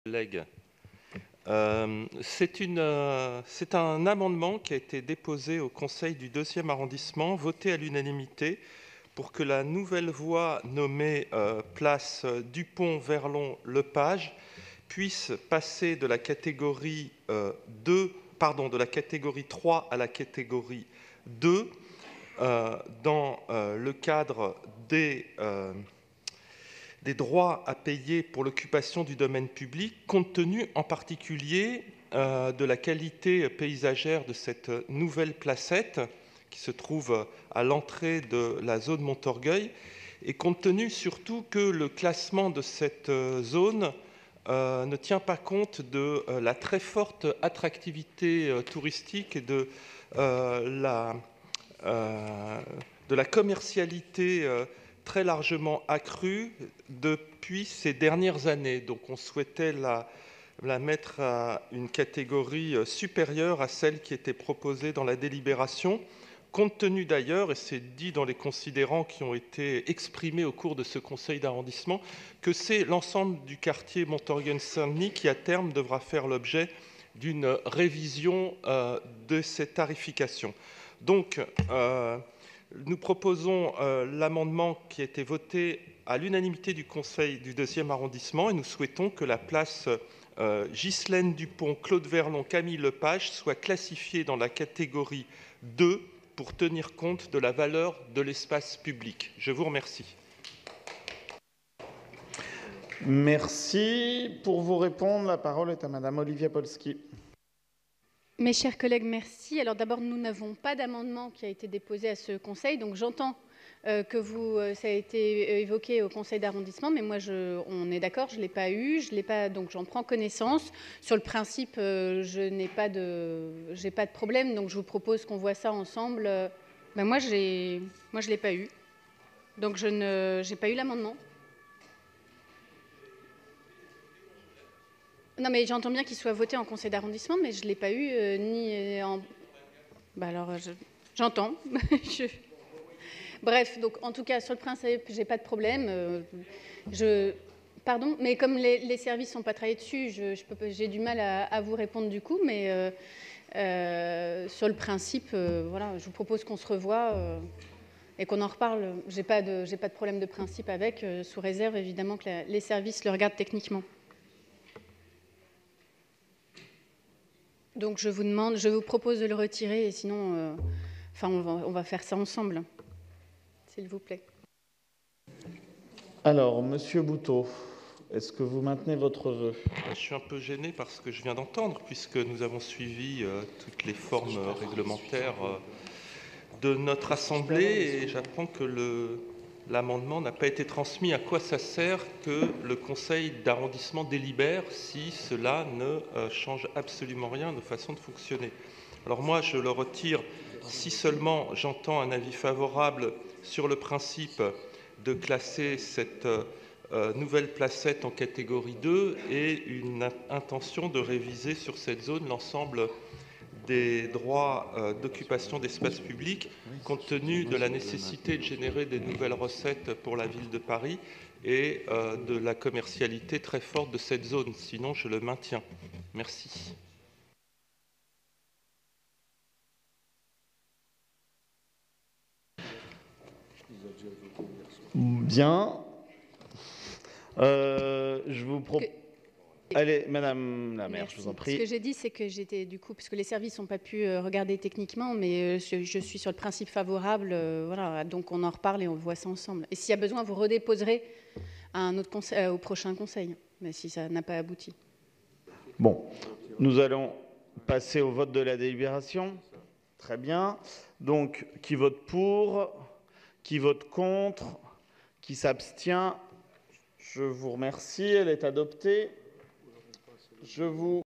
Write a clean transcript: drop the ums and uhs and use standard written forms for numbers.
Collègues. C'est un amendement qui a été déposé au Conseil du 2e arrondissement, voté à l'unanimité, pour que la nouvelle voie nommée place Dupont-Verlon-Lepage puisse passer de la catégorie de la catégorie 3 à la catégorie 2 dans le cadre des droits à payer pour l'occupation du domaine public, compte tenu en particulier de la qualité paysagère de cette nouvelle placette qui se trouve à l'entrée de la zone Montorgueil, et compte tenu surtout que le classement de cette zone ne tient pas compte de la très forte attractivité touristique et de la commercialité très largement accrue depuis ces dernières années. Donc on souhaitait la mettre à une catégorie supérieure à celle qui était proposée dans la délibération, compte tenu d'ailleurs, et c'est dit dans les considérants qui ont été exprimés au cours de ce conseil d'arrondissement, que c'est l'ensemble du quartier Montorgueil-Saint-Denis qui à terme devra faire l'objet d'une révision de cette tarification. Donc, nous proposons l'amendement qui a été voté à l'unanimité du Conseil du 2e arrondissement, et nous souhaitons que la place Ghislaine Dupont, Claude Verlon, Camille Lepage soit classifiée dans la catégorie 2 pour tenir compte de la valeur de l'espace public. Je vous remercie. Merci. Pour vous répondre, la parole est à Madame Olivia Polski. Mes chers collègues, merci. Alors d'abord, nous n'avons pas d'amendement qui a été déposé à ce conseil, donc j'entends que ça a été évoqué au conseil d'arrondissement, mais moi, on est d'accord, je ne l'ai pas eu, donc j'en prends connaissance. Sur le principe, je n'ai pas de problème, donc je vous propose qu'on voit ça ensemble. Moi, je ne l'ai pas eu, donc je n'ai pas eu l'amendement. Non, mais j'entends bien qu'il soit voté en conseil d'arrondissement, mais je ne l'ai pas eu ni en... alors, j'entends. Bref, donc en tout cas, sur le principe, je n'ai pas de problème. Pardon, mais comme les services ne sont pas travaillés dessus, j'ai du mal à vous répondre du coup, mais sur le principe, voilà, je vous propose qu'on se revoie et qu'on en reparle. Je n'ai pas de problème de principe avec, sous réserve évidemment que les services le regardent techniquement. Donc je vous propose de le retirer, et sinon, on va faire ça ensemble, s'il vous plaît. Alors, Monsieur Bouteau, est-ce que vous maintenez votre vœu? Je suis un peu gêné par ce que je viens d'entendre, puisque nous avons suivi toutes les formes réglementaires de notre Assemblée, et j'apprends que l'amendement n'a pas été transmis. À quoi ça sert que le conseil d'arrondissement délibère si cela ne change absolument rien de façon de fonctionner? Alors moi, je le retire si seulement j'entends un avis favorable sur le principe de classer cette nouvelle placette en catégorie 2 et une intention de réviser sur cette zone l'ensemble des droits d'occupation d'espace public, compte tenu de la nécessité de générer des nouvelles recettes pour la ville de Paris et de la commercialité très forte de cette zone. Sinon, je le maintiens. Merci. Bien. Je vous propose... Allez, Madame la maire, je vous en prie. Ce que j'ai dit, c'est que j'étais du coup, parce que les services n'ont pas pu regarder techniquement, mais je suis sur le principe favorable, voilà, donc on en reparle et on voit ça ensemble. Et s'il y a besoin, vous redéposerez à un autre conseil, au prochain conseil, mais si ça n'a pas abouti. Bon, nous allons passer au vote de la délibération. Très bien. Donc, qui vote pour? Qui vote contre? Qui s'abstient? Je vous remercie, elle est adoptée. Je vous